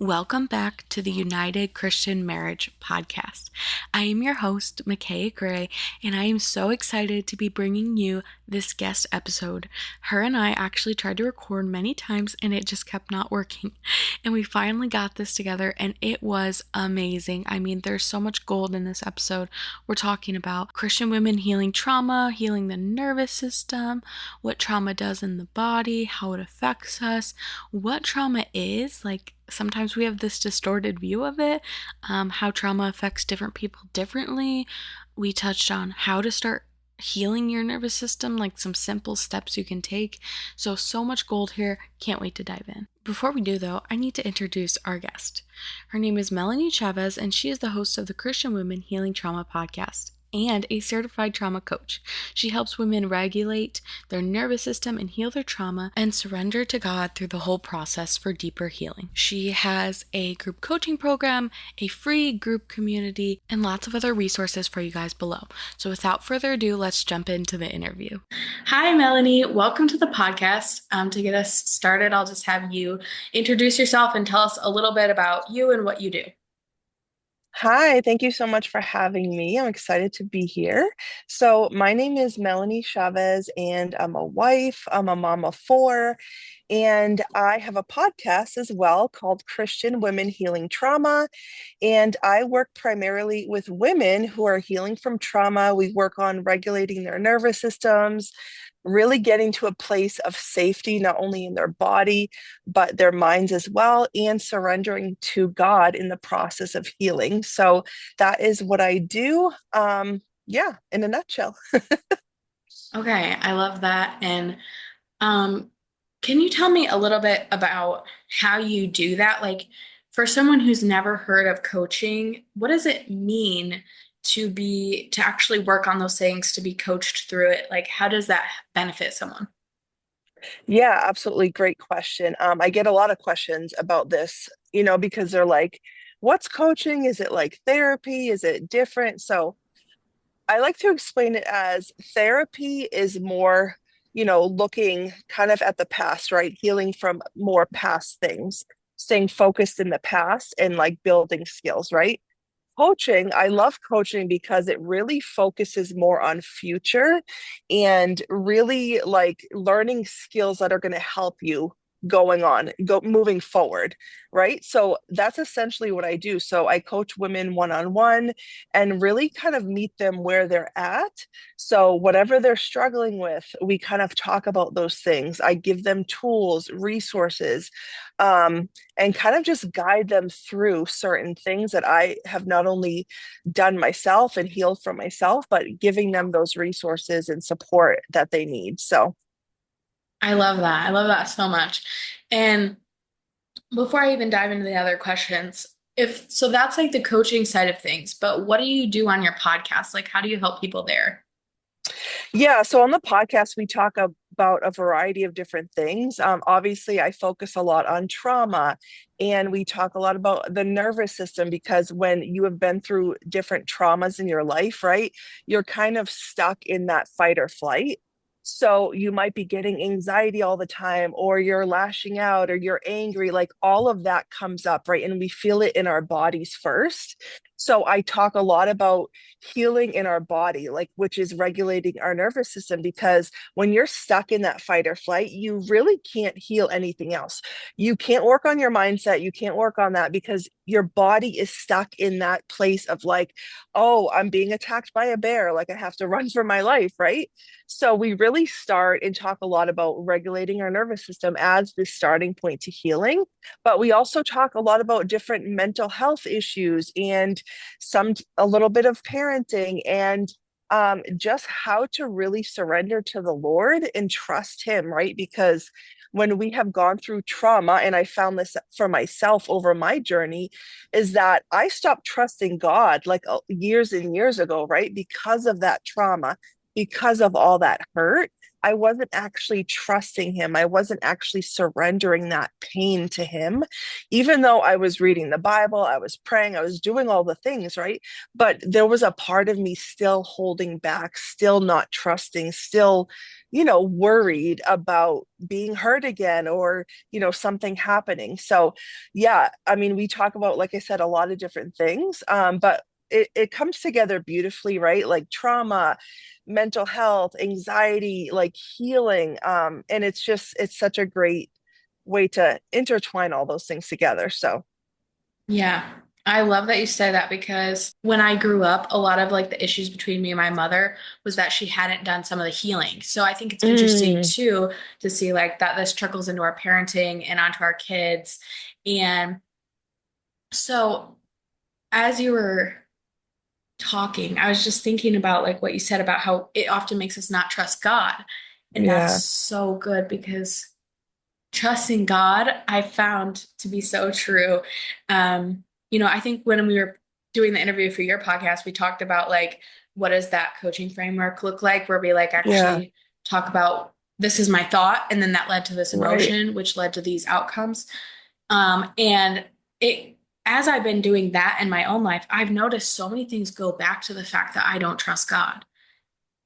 Welcome back to the United Christian Marriage Podcast. I am your host, Micaiah Gray, and I am so excited to be bringing you this guest episode. Her and I actually tried to record many times and it just kept not working. And we finally got this together and it was amazing. I mean, there's so much gold in this episode. We're talking about Christian women healing trauma, healing the nervous system, what trauma does in the body, how it affects us, what trauma is, like sometimes we have this distorted view of it, how trauma affects different people differently. We touched on how to start healing your nervous system, like some simple steps you can take. So much gold here. Can't wait to dive in. Before we do though, I need to introduce our guest. Her name is Melanie Chavez, and she is the host of the Christian Women Healing Trauma podcast and a certified trauma coach. She helps women regulate their nervous system and heal their trauma and surrender to God through the whole process for deeper healing. She has a group coaching program, a free group community, and lots of other resources for you guys below. So without further ado, let's jump into the interview. Hi, Melanie. Welcome to the podcast. To get us started, I'll just have you introduce yourself and tell us a little bit about you and what you do. Hi, thank you so much for having me. I'm excited to be here. So, my name is Melanie Chavez, and I'm a wife. I'm a mom of four, and I have a podcast as well called Christian Women Healing Trauma. And I work primarily with women who are healing from trauma. We work on regulating their nervous systems, really getting to a place of safety, not only in their body, but their minds as well, and surrendering to God in the process of healing. So that is what I do. Yeah, in a nutshell. Okay, I love that. And can you tell me a little bit about how you do that? Like, for someone who's never heard of coaching, what does it mean to actually work on those things, to be coached through it? Like, how does that benefit someone? Yeah, absolutely. Great question. I get a lot of questions about this, because they're like, what's coaching? Is it like therapy? Is it different? So I like to explain it as therapy is more, looking kind of at the past, right? Healing from more past things, staying focused in the past and like building skills, right? Coaching, I love coaching because it really focuses more on future and really like learning skills that are going to help you moving forward, right? So that's essentially what I do. So I coach women one-on-one and really kind of meet them where they're at. So whatever they're struggling with, we kind of talk about those things. I give them tools, resources, and kind of just guide them through certain things that I have not only done myself and healed from myself, but giving them those resources and support that they need. So, I love that. I love that so much. And before I even dive into the other questions, if so, that's like the coaching side of things, but what do you do on your podcast? Like, how do you help people there? yeah, so on the podcast, we talk about a variety of different things. Obviously, I focus a lot on trauma and we talk a lot about the nervous system because when you have been through different traumas in your life, right, you're kind of stuck in that fight or flight. So you might be getting anxiety all the time, or you're lashing out, or you're angry. Like all of that comes up, right? And we feel it in our bodies first. So I talk a lot about healing in our body, like which is regulating our nervous system, because when you're stuck in that fight or flight, you really can't heal anything else. You can't work on your mindset, you can't work on that because your body is stuck in that place of like, oh, I'm being attacked by a bear, like I have to run for my life, right? So we really start and talk a lot about regulating our nervous system as the starting point to healing, but we also talk a lot about different mental health issues and a little bit of parenting and just how to really surrender to the Lord and trust Him, right? Because when we have gone through trauma, and I found this for myself over my journey, is that I stopped trusting God like years and years ago, right? Because of that trauma, because of all that hurt. I wasn't actually trusting him. I wasn't actually surrendering that pain to him. Even though I was reading the Bible, I was praying, I was doing all the things, right? But there was a part of me still holding back, still not trusting, still worried about being hurt again or, something happening. So, yeah, I mean, we talk about, like I said, a lot of different things, but it comes together beautifully, right? Like trauma, mental health, anxiety, like healing. And it's such a great way to intertwine all those things together. So, Yeah. I love that you say that because when I grew up, a lot of like the issues between me and my mother was that she hadn't done some of the healing. So I think it's interesting mm, too to see like that this trickles into our parenting and onto our kids. And so as you were talking, I was just thinking about like what you said about how it often makes us not trust God. And that's yeah, so good because trusting God, I found to be so true. I think when we were doing the interview for your podcast, we talked about like what does that coaching framework look like, where we like yeah, actually talk about this is my thought, and then that led to this right, emotion, which led to these outcomes. And it as I've been doing that in my own life, I've noticed so many things go back to the fact that I don't trust God.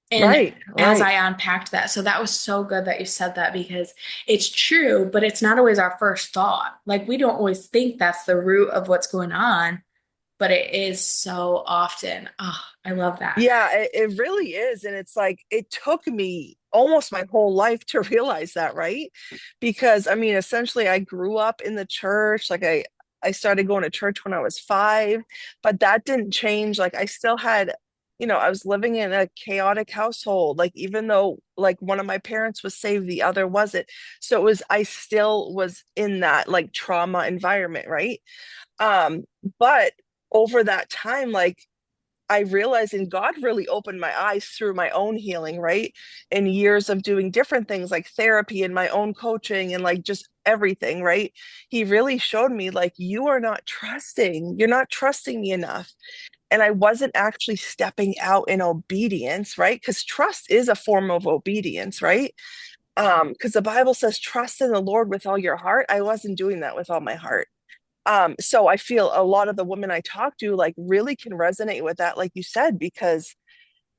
And right, as right. I unpacked that, so that was so good that you said that because it's true, but it's not always our first thought. Like we don't always think that's the root of what's going on, but it is so often. Oh, I love that. Yeah, it really is. And it's like, it took me almost my whole life to realize that, right? Because I mean, essentially, I grew up in the church. Like, I started going to church when I was 5, but that didn't change. Like, I still had, I was living in a chaotic household. Like, even though like one of my parents was saved, the other wasn't. So I still was in that like trauma environment, right? Um, but over that time, like, I realized, and God really opened my eyes through my own healing, right? And years of doing different things like therapy and my own coaching and like just everything, right? He really showed me, like, you are not trusting. You're not trusting me enough. And I wasn't actually stepping out in obedience, right? Because trust is a form of obedience, right? Because the Bible says, trust in the Lord with all your heart. I wasn't doing that with all my heart. So I feel a lot of the women I talk to like really can resonate with that, like you said, because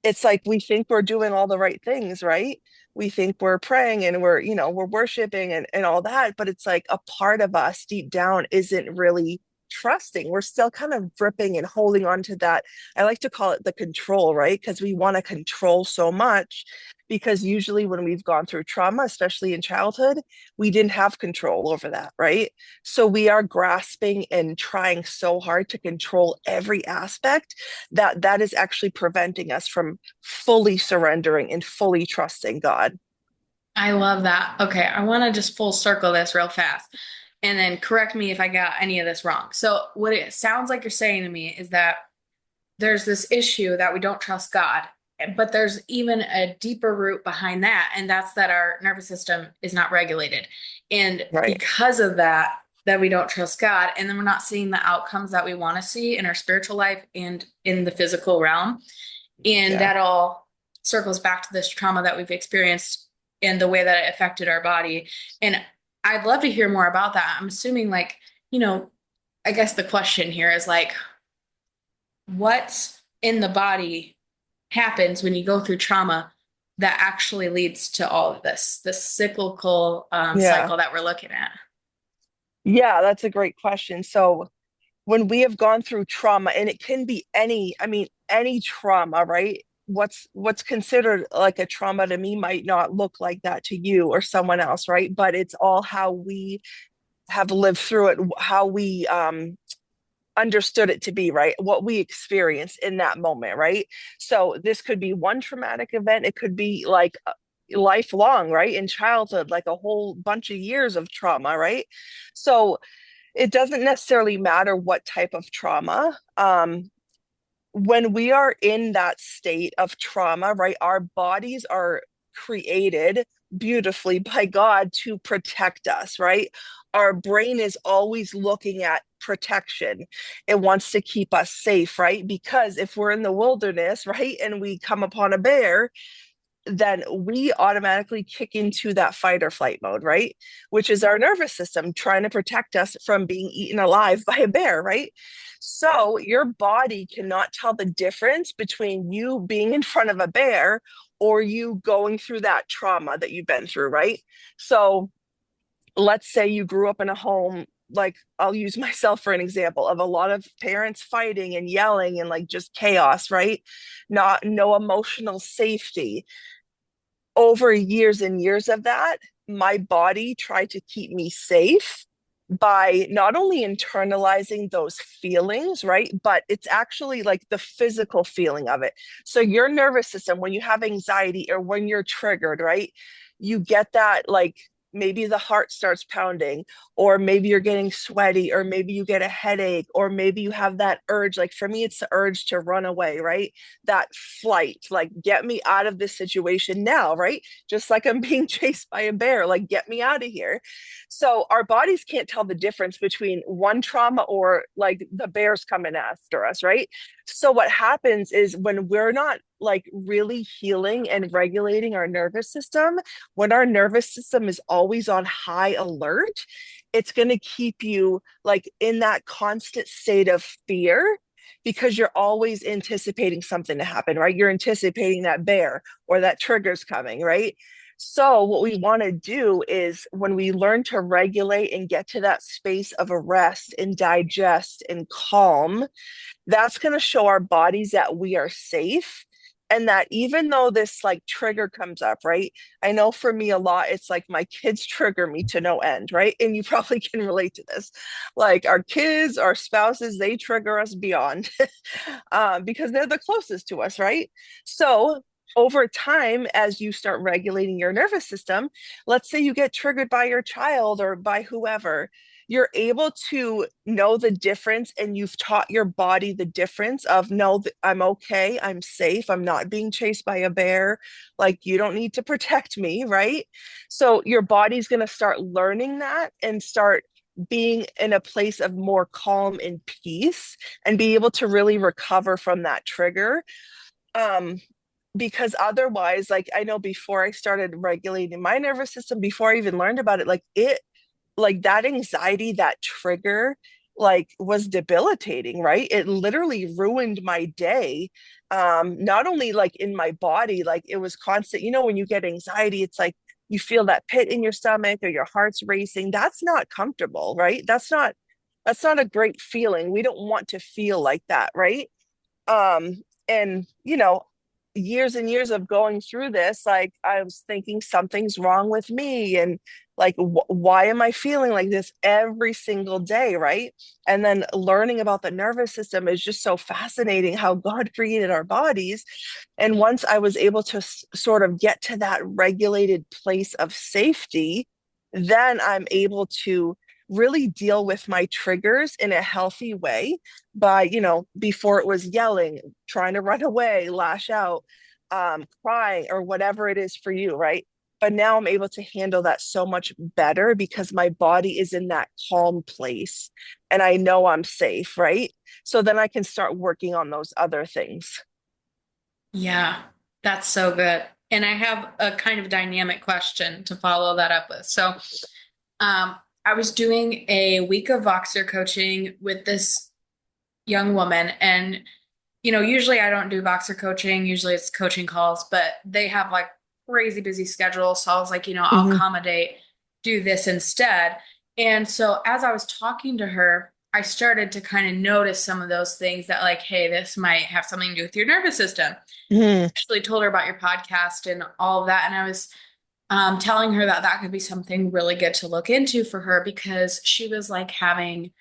it's like we think we're doing all the right things, right? We think we're praying and we're worshiping and all that, but it's like a part of us deep down isn't really trusting. We're still kind of gripping and holding on to that. I like to call it the control, right? Because we want to control so much. Because usually when we've gone through trauma, especially in childhood, we didn't have control over that, right? So we are grasping and trying so hard to control every aspect that is actually preventing us from fully surrendering and fully trusting God. I love that. Okay, I want to just full circle this real fast and then correct me if I got any of this wrong. So, what it sounds like you're saying to me is that there's this issue that we don't trust God, but there's even a deeper root behind that, and that's that our nervous system is not regulated. And Right. because of that, that we don't trust God, and then we're not seeing the outcomes that we want to see in our spiritual life and in the physical realm. And Yeah. that all circles back to this trauma that we've experienced and the way that it affected our body. And I'd love to hear more about that. I'm assuming, like, you know, I guess the question here is like, what in the body happens when you go through trauma that actually leads to all of this cyclical Yeah. cycle that we're looking at? Yeah, that's a great question. So when we have gone through trauma, and it can be any, I mean, any trauma, right? What's considered like a trauma to me might not look like that to you or someone else, right? But it's all how we have lived through it, how we understood it to be, right? What we experienced in that moment, right? So this could be one traumatic event. It could be like lifelong, right? In childhood, like a whole bunch of years of trauma, right? So it doesn't necessarily matter what type of trauma. When we are in that state of trauma, right, our bodies are created beautifully by God to protect us, right? Our brain is always looking at protection. It wants to keep us safe, right? Because if we're in the wilderness, right, and we come upon a bear, then we automatically kick into that fight or flight mode, right? Which is our nervous system trying to protect us from being eaten alive by a bear, right? So your body cannot tell the difference between you being in front of a bear or you going through that trauma that you've been through, right? So let's say you grew up in a home, like I'll use myself for an example of a lot of parents fighting and yelling and like just chaos, right? Not no emotional safety. Over years and years of that, my body tried to keep me safe by not only internalizing those feelings, right? But it's actually like the physical feeling of it. So your nervous system, when you have anxiety or when you're triggered, right? You get that like maybe the heart starts pounding, or maybe you're getting sweaty, or maybe you get a headache, or maybe you have that urge. Like for me, it's the urge to run away, right? That flight, like get me out of this situation now, right? Just like I'm being chased by a bear, like get me out of here. So our bodies can't tell the difference between one trauma or like the bears coming after us, right? So what happens is when we're not like really healing and regulating our nervous system, when our nervous system is always on high alert, it's going to keep you like in that constant state of fear because you're always anticipating something to happen, right? You're anticipating that bear or that trigger's coming, right? So, what we want to do is when we learn to regulate and get to that space of a rest and digest and calm, that's going to show our bodies that we are safe. And that even though this like trigger comes up, right? I know for me a lot, it's like my kids trigger me to no end, right? And you probably can relate to this. Like our kids, our spouses, they trigger us beyond because they're the closest to us, right? So over time, as you start regulating your nervous system, let's say you get triggered by your child or by whoever, you're able to know the difference and you've taught your body the difference of no, I'm okay, I'm safe, I'm not being chased by a bear, like you don't need to protect me, right? So your body's going to start learning that and start being in a place of more calm and peace and be able to really recover from that trigger. um because otherwise, like I know before I started regulating my nervous system, before I even learned about it, like that anxiety, that trigger, like was debilitating, right? It literally ruined my day. Not only like in my body, like it was constant, when you get anxiety, it's like you feel that pit in your stomach or your heart's racing. That's not comfortable, right? That's not a great feeling. We don't want to feel like that, right? And years and years of going through this, like I was thinking something's wrong with me, and like why am I feeling like this every single day, right? And then learning about the nervous system is just so fascinating, how God created our bodies. And once I was able to sort of get to that regulated place of safety, then I'm able to really deal with my triggers in a healthy way by, before it was yelling, trying to run away, lash out, crying, or whatever it is for you, right? But now I'm able to handle that so much better because my body is in that calm place and I know I'm safe, right? So then I can start working on those other things. Yeah, that's so good. And I have a kind of dynamic question to follow that up with. So, I was doing a week of Voxer coaching with this young woman, and usually I don't do Voxer coaching. Usually it's coaching calls, but they have like crazy busy schedule. So I was like, I'll Hmm. accommodate, do this instead. And so as I was talking to her, I started to kind of notice some of those things that like, hey, this might have something to do with your nervous system. Hmm. Actually told her about your podcast and all of that. And I was telling her that that could be something really good to look into for her because she was like having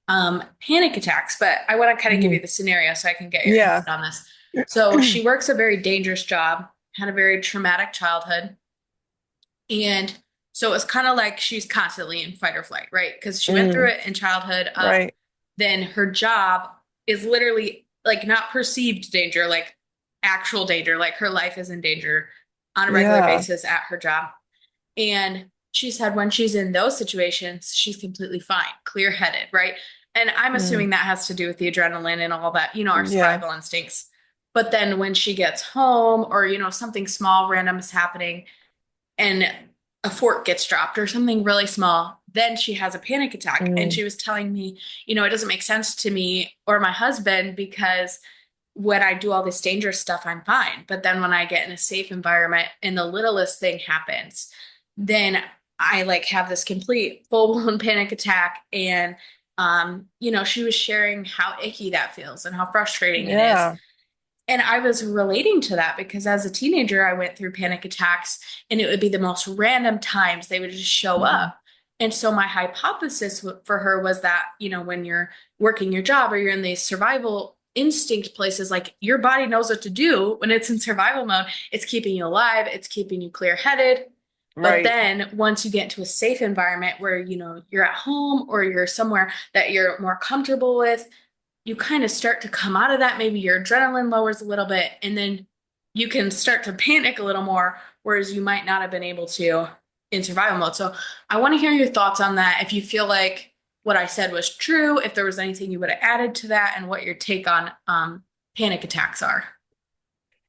panic attacks. But I want to kind of give Hmm. you the scenario so I can get your Yeah. input on this. So she works a very dangerous job, had a very traumatic childhood. And so it's kind of like she's constantly in fight or flight, right? Because she went through Mm. it in childhood. Right. Then her job is literally like not perceived danger, like actual danger, like her life is in danger on a regular Yeah. basis at her job. And she said when she's in those situations, she's completely fine, clear headed, right? And I'm Mm. assuming that has to do with the adrenaline and all that, our Yeah. survival instincts. But then when she gets home or, something small, random is happening and a fork gets dropped or something really small, then she has a panic attack. And Mm, she was telling me, it doesn't make sense to me or my husband because when I do all this dangerous stuff, I'm fine. But then when I get in a safe environment and the littlest thing happens, then I like have this complete full-blown panic attack. And she was sharing how icky that feels and how frustrating it is. yeah. And I was relating to that because as a teenager, I went through panic attacks and it would be the most random times they would just show Mm, up. And so my hypothesis for her was that, when you're working your job or you're in these survival instinct places, like your body knows what to do when it's in survival mode. It's keeping you alive, it's keeping you clear-headed. But right. then once you get into a safe environment where, you're at home or you're somewhere that you're more comfortable with, you kind of start to come out of that. Maybe your adrenaline lowers a little bit, and then you can start to panic a little more, whereas you might not have been able to in survival mode. So I want to hear your thoughts on that. If you feel like what I said was true, if there was anything you would have added to that, and what your take on panic attacks are.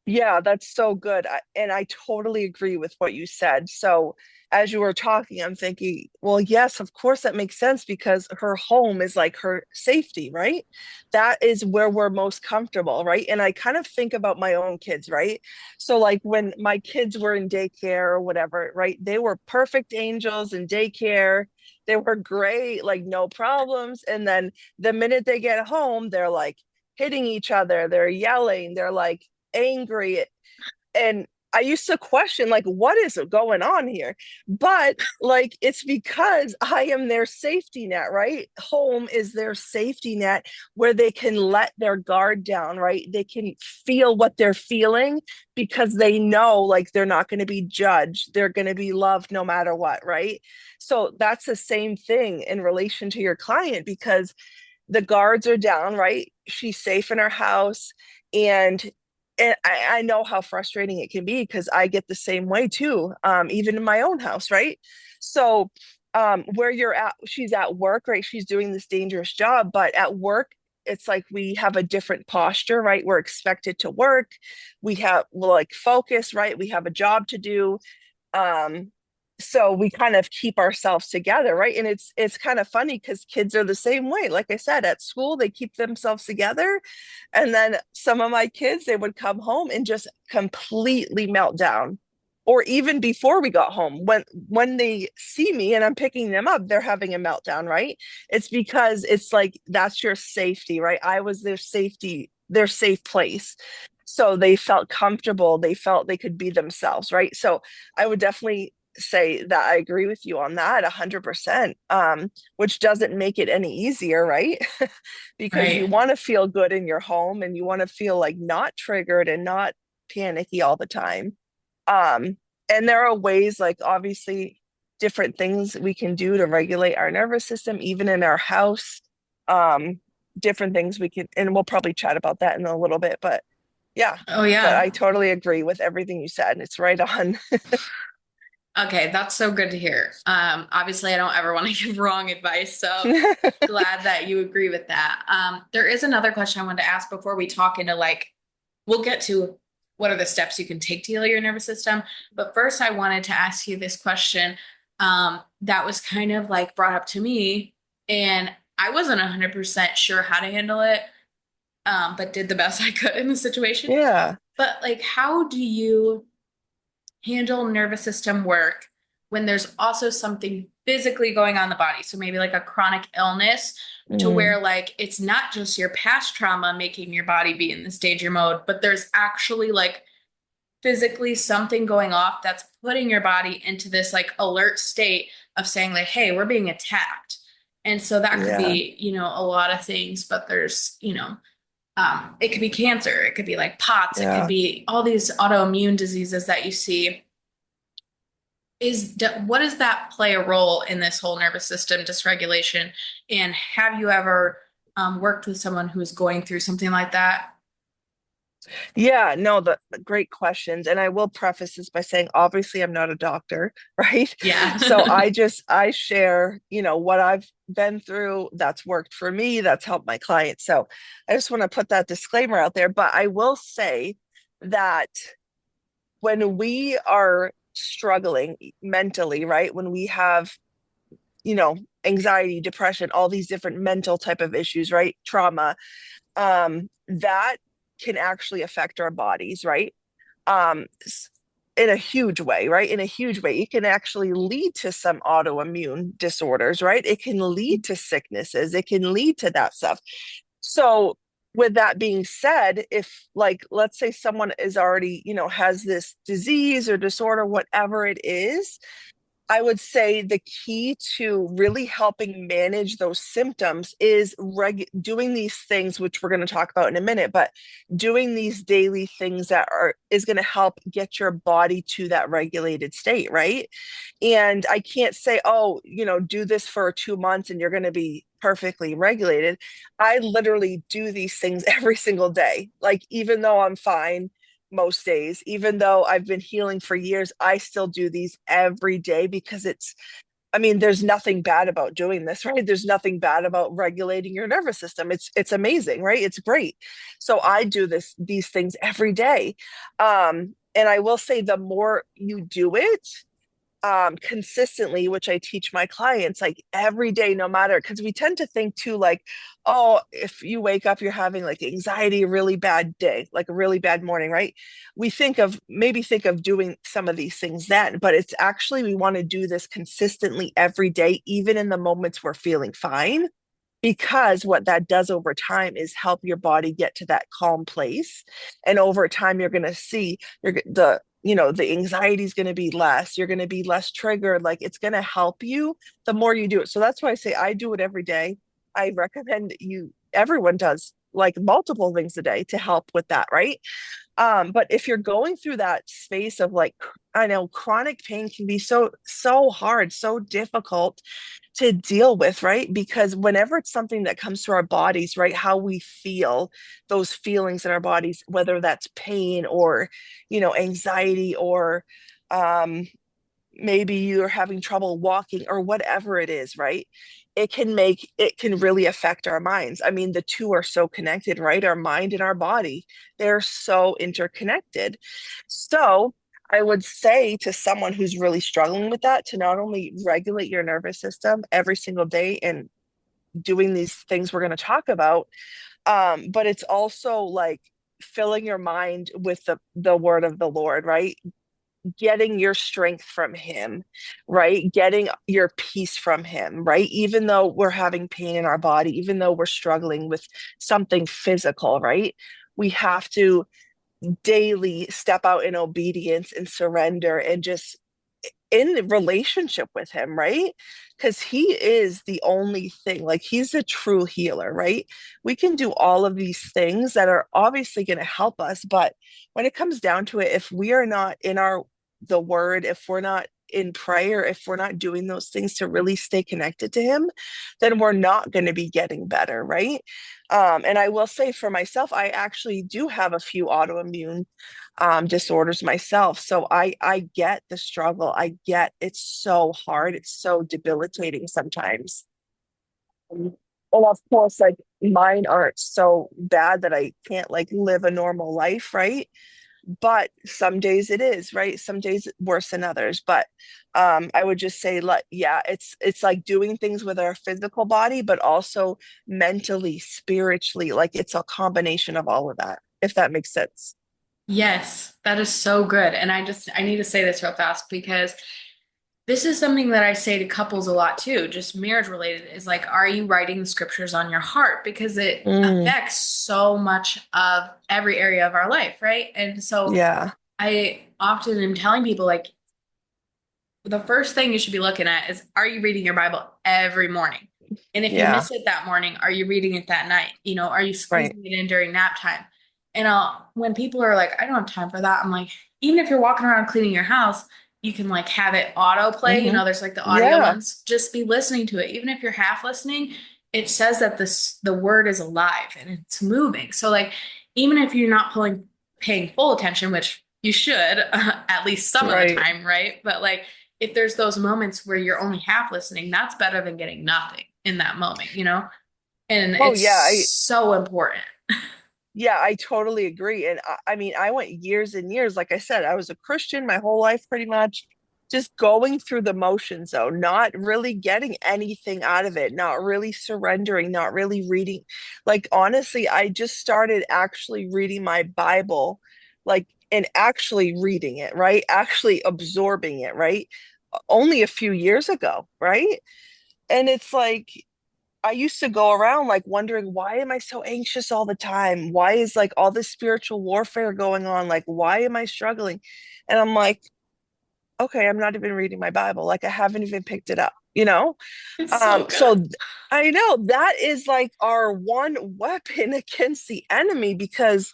Yeah, that's so good. And I totally agree with what you said. So, as you were talking, I'm thinking, well, yes, of course that makes sense because her home is like her safety, right? That is where we're most comfortable, right? And I kind of think about my own kids, right? So, like when my kids were in daycare or whatever, right? They were perfect angels in daycare. They were great, like no problems. And then the minute they get home, they're like hitting each other, they're yelling, they're like, angry. And I used to question, like, what is going on here? But like, it's because I am their safety net, right? Home is their safety net where they can let their guard down, right? They can feel what they're feeling because they know, like, they're not going to be judged. They're going to be loved no matter what, right? So that's the same thing in relation to your client because the guards are down, right? She's safe in her house. And I know how frustrating it can be because I get the same way too, even in my own house, right? So, where you're at, she's at work, right? She's doing this dangerous job, but at work, it's like we have a different posture, right? We're expected to work. We're like focus, right? We have a job to do. um so we kind of keep ourselves together, right? And it's kind of funny because kids are the same way. Like I said, at school they keep themselves together, and then some of my kids, they would come home and just completely melt down. Or even before we got home, when they see me and I'm picking them up, they're having a meltdown, right? It's because it's like that's your safety, right? I was their safety, their safe place. So they felt comfortable, they felt they could be themselves, right? So I would definitely say that I agree with you on that 100%, which doesn't make it any easier, right? Because you Right. want to feel good in your home and you want to feel like not triggered and not panicky all the time. Um, and there are ways, like obviously, different things we can do to regulate our nervous system, even in our house. Um, Different things we can, and we'll probably chat about that in a little bit, but yeah, Oh but I yeah. totally agree with everything you said. It's right on. Okay, that's so good to hear. Obviously, I don't ever want to give wrong advice, so glad that you agree with that. There is another question I wanted to ask before we talk into like, we'll get to what are the steps you can take to heal your nervous system. But first, I wanted to ask you this question that was kind of like brought up to me, and I wasn't 100% sure how to handle it, but did the best I could in the situation. Yeah. But like, how do you handle nervous system work when there's also something physically going on in the body? So maybe like a chronic illness to Mm, where like it's not just your past trauma making your body be in this danger mode, but there's actually like physically something going off that's putting your body into this like alert state of saying like, hey, we're being attacked. And so that could yeah. be, a lot of things, but there's, it could be cancer, it could be like POTS, it could Yeah. be all these autoimmune diseases that you see. What does that play a role in this whole nervous system dysregulation? And have you ever worked with someone who's going through something like that? Yeah, no, the great questions. And I will preface this by saying, obviously, I'm not a doctor, right? Yeah. So I share, what I've been through that's worked for me, that's helped my clients. So I just want to put that disclaimer out there. But I will say that when we are struggling mentally, right? When we have, anxiety, depression, all these different mental type of issues, right? Trauma, that can actually affect our bodies, right? um in a huge way, right? In a huge way. It can actually lead to some autoimmune disorders, right? It can lead to sicknesses. It can lead to that stuff. So, with that being said, if, like, let's say someone is already, has this disease or disorder, whatever it is, I would say the key to really helping manage those symptoms is doing these things, which we're going to talk about in a minute, but doing these daily things that are is going to help get your body to that regulated state, right? And I can't say, oh, do this for 2 months and you're going to be perfectly regulated. I literally do these things every single day. Like, even though I'm fine most days, even though I've been healing for years, I still do these every day because I mean, there's nothing bad about doing this, right? There's nothing bad about regulating your nervous system. It's amazing, right? It's great. So I do these things every day. And I will say the more you do it, consistently, which I teach my clients, like every day, no matter, because we tend to think too, like, oh, if you wake up, you're having like anxiety, a really bad day, like a really bad morning, right? We think of doing some of these things then, but it's actually, we want to do this consistently every day, even in the moments we're feeling fine, because what that does over time is help your body get to that calm place. And over time, you're going to see the anxiety is going to be less. You're going to be less triggered. Like, it's going to help you the more you do it. So that's why I say I do it every day. I recommend everyone does like multiple things a day to help with that, right? But if you're going through that space of, like, I know chronic pain can be so hard, so difficult to deal with, right? Because whenever it's something that comes to our bodies, right, how we feel, those feelings in our bodies, whether that's pain or, anxiety, or um, maybe you're having trouble walking or whatever it is, right? It can really affect our minds. I mean, the two are so connected, right? Our mind and our body, they're so interconnected. So, I would say to someone who's really struggling with that to not only regulate your nervous system every single day and doing these things we're going to talk about, but it's also like filling your mind with the word of the Lord, right? Getting your strength from him, right? Getting your peace from him, right? Even though we're having pain in our body, even though we're struggling with something physical, right? We have to daily step out in obedience and surrender and just in relationship with him, right? Because he is the only thing, like, he's a true healer, right? We can do all of these things that are obviously going to help us, but when it comes down to it, if we are not in the word, if we're not in prayer, if we're not doing those things to really stay connected to him, then we're not going to be getting better, right? And I will say for myself, I actually do have a few autoimmune disorders myself. So I get the struggle. I get it's so hard. It's so debilitating sometimes. And of course, like, mine aren't so bad that I can't like live a normal life, right? But some days it is, right? Some days worse than others. But I would just say, like, yeah, it's like doing things with our physical body, but also mentally, spiritually. Like, it's a combination of all of that, if that makes sense. Yes, that is so good. And I need to say this real fast because this is something that I say to couples a lot too, just marriage related, is like, are you writing the scriptures on your heart? Because it Mm, affects so much of every area of our life, right? And so yeah. I often am telling people, like, the first thing you should be looking at is, are you reading your Bible every morning? And if you Yeah. miss it that morning, are you reading it that night? Are you Right. squeezing it in during nap time? And when people are like, I don't have time for that, I'm like, even if you're walking around cleaning your house, you can like have it auto play. Hmm. There's like the audio Yeah. ones. Just be listening to it. Even if you're half listening, it says that the word is alive and it's moving. So like, even if you're not paying full attention, which you should at least some of the Right. time, right? But like if there's those moments where you're only half listening, that's better than getting nothing in that moment, you know? And Oh it's yeah, so important. yeah, I totally agree. And I mean, I went years and years. Like I said, I was a Christian my whole life pretty much, just going through the motions though, not really getting anything out of it, not really surrendering, not really reading. Like honestly, I just started actually reading my Bible, like and actually reading it, right? Actually absorbing it, right? Only a few years ago, right? And it's like I used to go around like wondering, why am I so anxious all the time? Why is like all this spiritual warfare going on? Like, why am I struggling? And I'm like, okay, I'm not even reading my Bible. Like, I haven't even picked it up, you know? It's Um, so so good. th- I know that is like our one weapon against the enemy because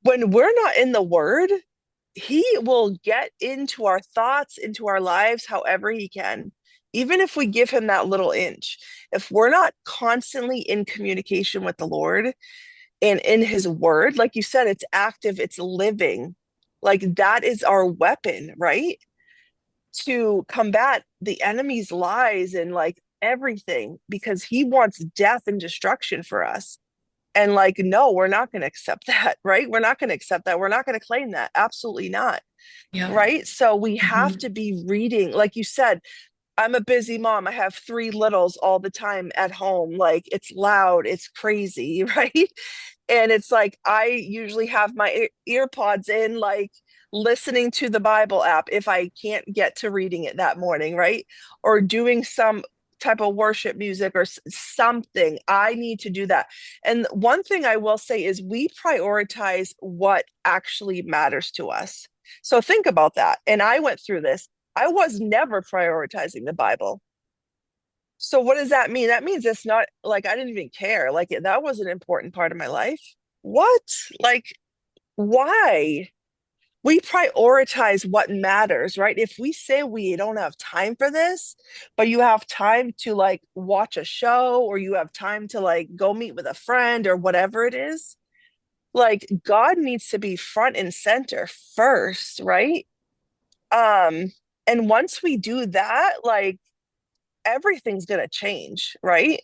when we're not in the word, he will get into our thoughts, into our lives, however he can. Even if we give him that little inch, if we're not constantly in communication with the Lord and in his word, like you said, it's active, it's living. Like that is our weapon, right? To combat the enemy's lies and like everything, because he wants death and destruction for us. And like, no, we're not going to accept that, right? We're not going to accept that. We're not going to claim that. Absolutely not. Yep. Right. So we have Hmm. to be reading, like you said, I'm a busy mom. I have three littles all the time at home. Like it's loud, it's crazy, right? And it's like I usually have my ear pods in, like listening to the Bible app if I can't get to reading it that morning, right? Or doing some type of worship music or something. I need to do that. And one thing I will say is we prioritize what actually matters to us. So think about that. And I went through this. I was never prioritizing the Bible. So what does that mean? That means it's not like I didn't even care. Like that was an important part of my life. What? Like why? We prioritize what matters, right? If we say we don't have time for this, but you have time to like watch a show or you have time to like go meet with a friend or whatever it is, like God needs to be front and center first, right? Um, and once we do that, like everything's going to change, right?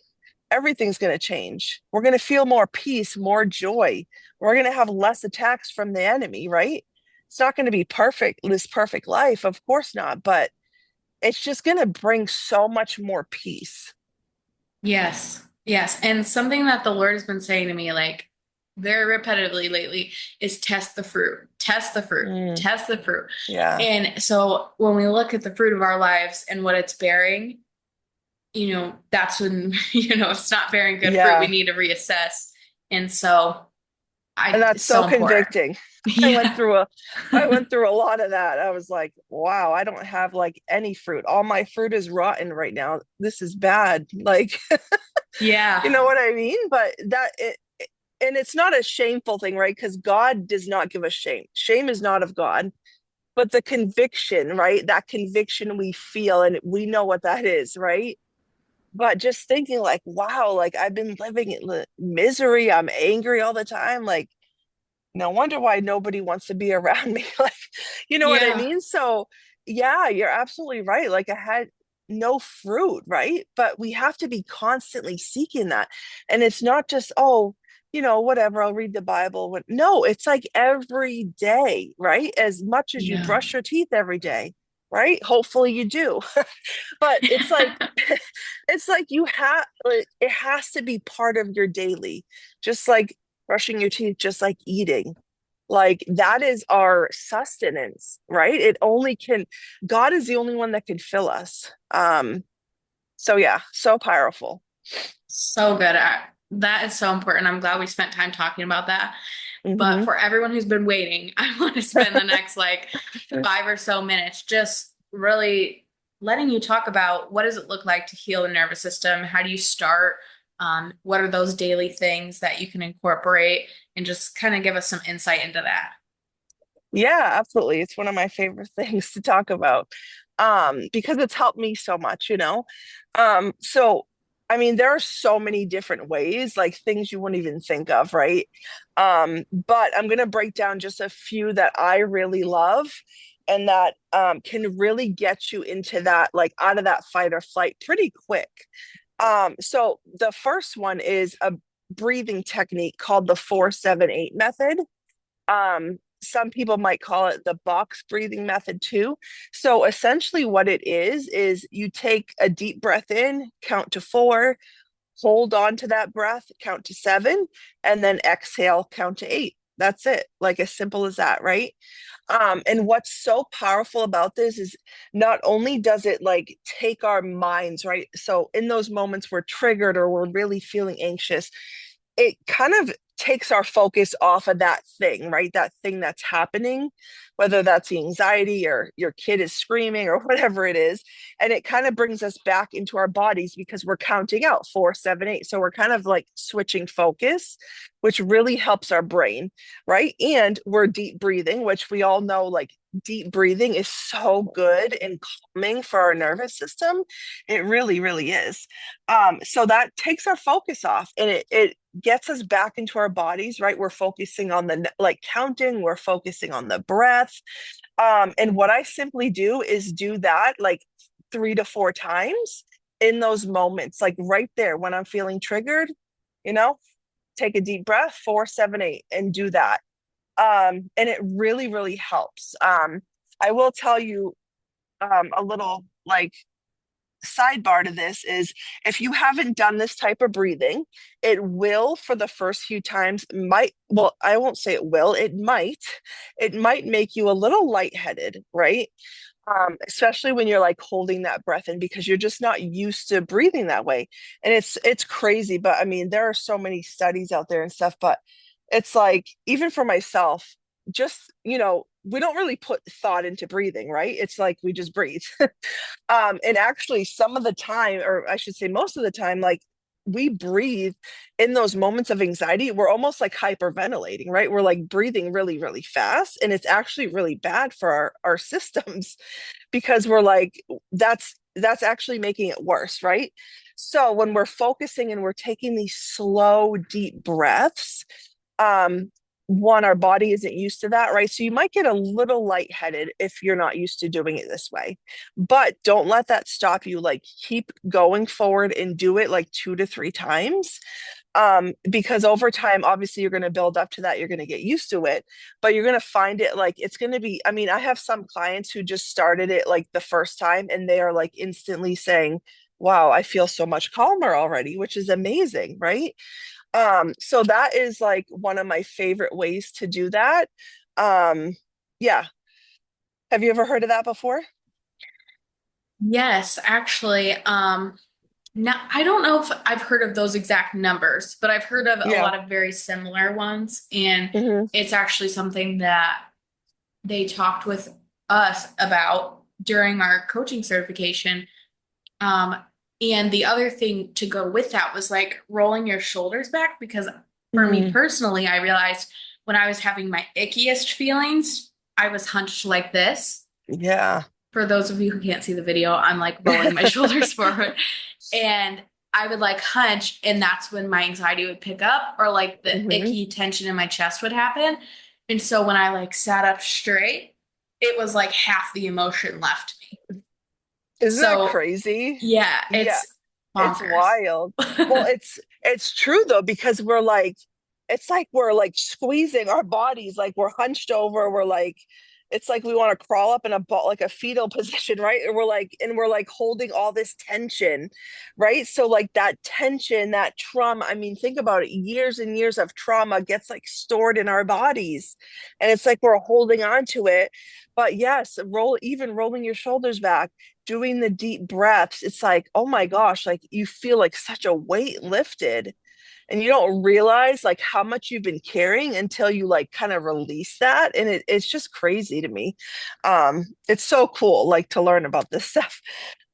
Everything's going to change. We're going to feel more peace, more joy. We're going to have less attacks from the enemy, right? It's not going to be perfect, this perfect life, of course not, but it's just going to bring so much more peace. Yes. Yes. And something that the Lord has been saying to me, like very repetitively lately, is test the fruit, test the fruit, Mm, test the fruit. yeah. And so when we look at the fruit of our lives and what it's bearing, that's when, if it's not bearing good fruit, we Yeah. need to reassess. And so And that's it's so so important. convicting. I went Yeah. through a I went through a lot of that. I was like, wow, I don't have like any fruit. All my fruit is rotten right now. This is bad. Like Yeah. you know what I mean? But and it's not a shameful thing, right? Because God does not give us shame. Shame is not of God, but the conviction, right? That conviction we feel, and we know what that is, right? But just thinking, like, wow, like I've been living in misery. I'm angry all the time. Like, no wonder why nobody wants to be around me. Like, you know what I Yeah. mean? So, yeah, you're absolutely right. Like, I had no fruit, right? But we have to be constantly seeking that. And it's not just, oh, whatever, I'll read the Bible. No, it's like every day, right? As much as you Yeah. brush your teeth every day, right? Hopefully you do. But it's like, it's like you have, like, it has to be part of your daily, just like brushing your teeth, just like eating. Like that is our sustenance, right? God is the only one that can fill us. So yeah, so powerful. So good. That is so important. I'm glad we spent time talking about that. But Hmm. for everyone who's been waiting, I want to spend the next like 5 or so minutes just really letting you talk about what does it look like to heal the nervous system? How do you start? What are those daily things that you can incorporate and just kind of give us some insight into that? Yeah, absolutely. It's one of my favorite things to talk about because it's helped me so much. So I mean, there are so many different ways, like things you wouldn't even think of, right? But I'm going to break down just a few that I really love and that can really get you into that, like out of that fight or flight pretty quick. So the first one is a breathing technique called the 4-7-8 method. Some people might call it the box breathing method too. So essentially, what it is you take a deep breath in, count to four, hold on to that breath, count to seven, and then exhale, count to eight. That's it. Like as simple as that, right? And what's so powerful about this is not only does it like take our minds, right? So in those moments we're triggered or we're really feeling anxious, it kind of takes our focus off of that thing, right? That thing that's happening, whether that's the anxiety or your kid is screaming or whatever it is. And it kind of brings us back into our bodies because we're counting out 4-7-8. So we're kind of like switching focus, which really helps our brain, right? And we're deep breathing, which we all know like deep breathing is so good and calming for our nervous system. It really, really is. So that takes our focus off and it gets us back into our bodies, right? We're focusing on the like counting, we're focusing on the breath. And what I simply do is do that like 3 to 4 times in those moments, like right there when I'm feeling triggered, you know, take a deep breath, 4-7-8, and do that. And it really, really helps. I will tell you a little like sidebar to this is if you haven't done this type of breathing, it will for the first few times might, well, I won't say it might make you a little lightheaded, right? Especially when you're like holding that breath in because you're just not used to breathing that way. And it's crazy, but I mean, there are so many studies out there and stuff, but it's like even for myself, just, we don't really put thought into breathing, right? It's like we just breathe. And actually, some of the time, or I should say, most of the time, like we breathe in those moments of anxiety, we're almost like hyperventilating, right? We're like breathing really, really fast. And it's actually really bad for our systems because we're like, that's actually making it worse, right? So when we're focusing and we're taking these slow, deep breaths, um, one, our body isn't used to that, right? So you might get a little lightheaded if you're not used to doing it this way. But don't let that stop you. Like keep going forward and do it like 2 to 3 times. Because over time, obviously, you're going to build up to that. You're going to get used to it, but you're going to find it like it's going to be. I mean, I have some clients who just started it like the first time and they are like instantly saying, wow, I feel so much calmer already, which is amazing, right? So that is like one of my favorite ways to do that. Um, yeah. Have you ever heard of that before? Yes, actually, now I don't know if I've heard of those exact numbers, but I've heard of a Yeah. lot of very similar ones, and Hmm. it's actually something that they talked with us about during our coaching certification. Um, and the other thing to go with that was like rolling your shoulders back because for me Mm, personally, I realized when I was having my ickiest feelings, I was hunched like this. yeah. For those of you who can't see the video, I'm like rolling my shoulders forward and I would like hunch, and that's when my anxiety would pick up, or like the Hmm. icky tension in my chest would happen. And so when I like sat up straight, it was like half the emotion left me. Isn't that So crazy? yeah, Yeah. it's It's bonkers. wild. Well, it's true though, because we're like it's like we're like squeezing our bodies, like we're hunched over, we're like it's like we want to crawl up in a ball like a fetal position, right? And we're like holding all this tension, right? So like that tension, that trauma, I mean, think about it, years and years of trauma gets like stored in our bodies. And it's like we're holding on to it. But yes, rolling your shoulders back, doing the deep breaths, it's like, oh my gosh, like you feel like such a weight lifted and you don't realize like how much you've been carrying until you like kind of release that. And it's just crazy to me. It's so cool like to learn about this stuff.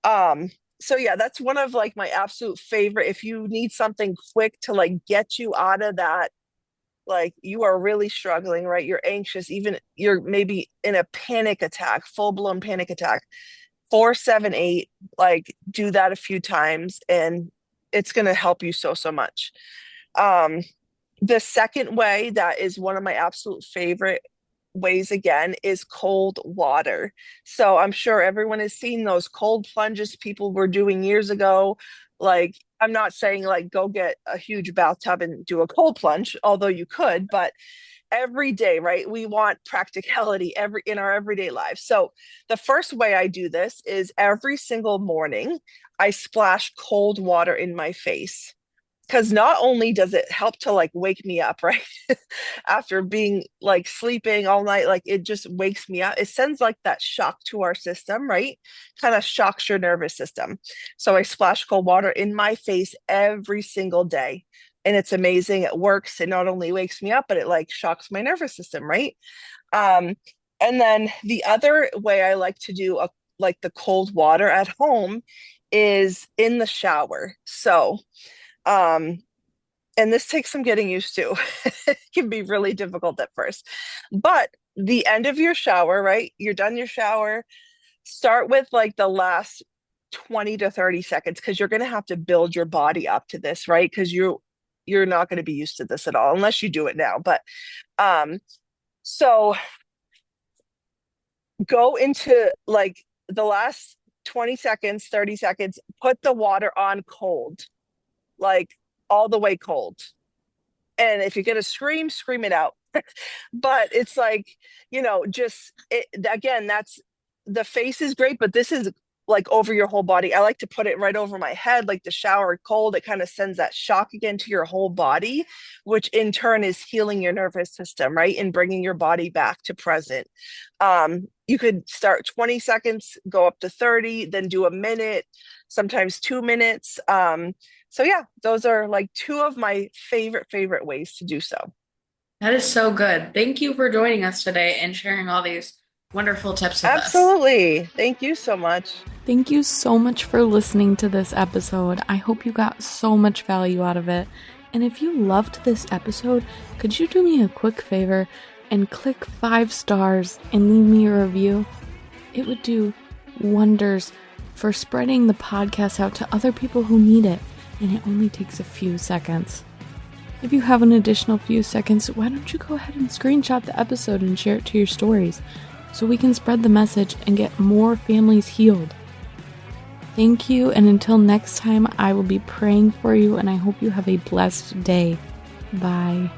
Um, so yeah, that's one of like my absolute favorite. If you need something quick to like get you out of that, like you are really struggling, right? You're anxious, even you're maybe in a panic attack, full-blown panic attack, 4-7-8, like do that a few times and it's going to help you so much. Um, the second way that is one of my absolute favorite ways again is cold water. So I'm sure everyone has seen those cold plunges people were doing years ago. Like, I'm not saying like go get a huge bathtub and do a cold plunge, although you could, but every day, right? We want practicality every in our everyday lives. So the first way I do this is every single morning I splash cold water in my face, because not only does it help to like wake me up, right? After being like sleeping all night, like it just wakes me up. It sends like that shock to our system, right? Kind of shocks your nervous system. So I splash cold water in my face every single day. And it's amazing. It works. It not only wakes me up, but it like shocks my nervous system, right? Um, and then the other way I like to do like the cold water at home is in the shower. So um, and this takes some getting used to. It can be really difficult at first. But the end of your shower, right? You're done your shower. Start with like the last 20 to 30 seconds because you're going to have to build your body up to this, right? Because you're not going to be used to this at all unless you do it now. But um so go into like the last 20 seconds, 30 seconds, put the water on cold, like all the way cold. And if you're going to scream, scream it out. But it's like, just it, again, that's the face is great, but this is like over your whole body. I like to put it right over my head, like the shower cold. It kind of sends that shock again to your whole body, which in turn is healing your nervous system, right? And bringing your body back to present. You could start 20 seconds, go up to 30, then do a minute, sometimes 2 minutes. So yeah, those are like two of my favorite ways to do so. That is so good. Thank you for joining us today and sharing all these wonderful tips with us. Absolutely. Thank you so much. Thank you so much for listening to this episode. I hope you got so much value out of it. And if you loved this episode, could you do me a quick favor and click 5 stars and leave me a review? It would do wonders for spreading the podcast out to other people who need it, and it only takes a few seconds. If you have an additional few seconds, why don't you go ahead and screenshot the episode and share it to your stories so we can spread the message and get more families healed. Thank you, and until next time, I will be praying for you, and I hope you have a blessed day. Bye.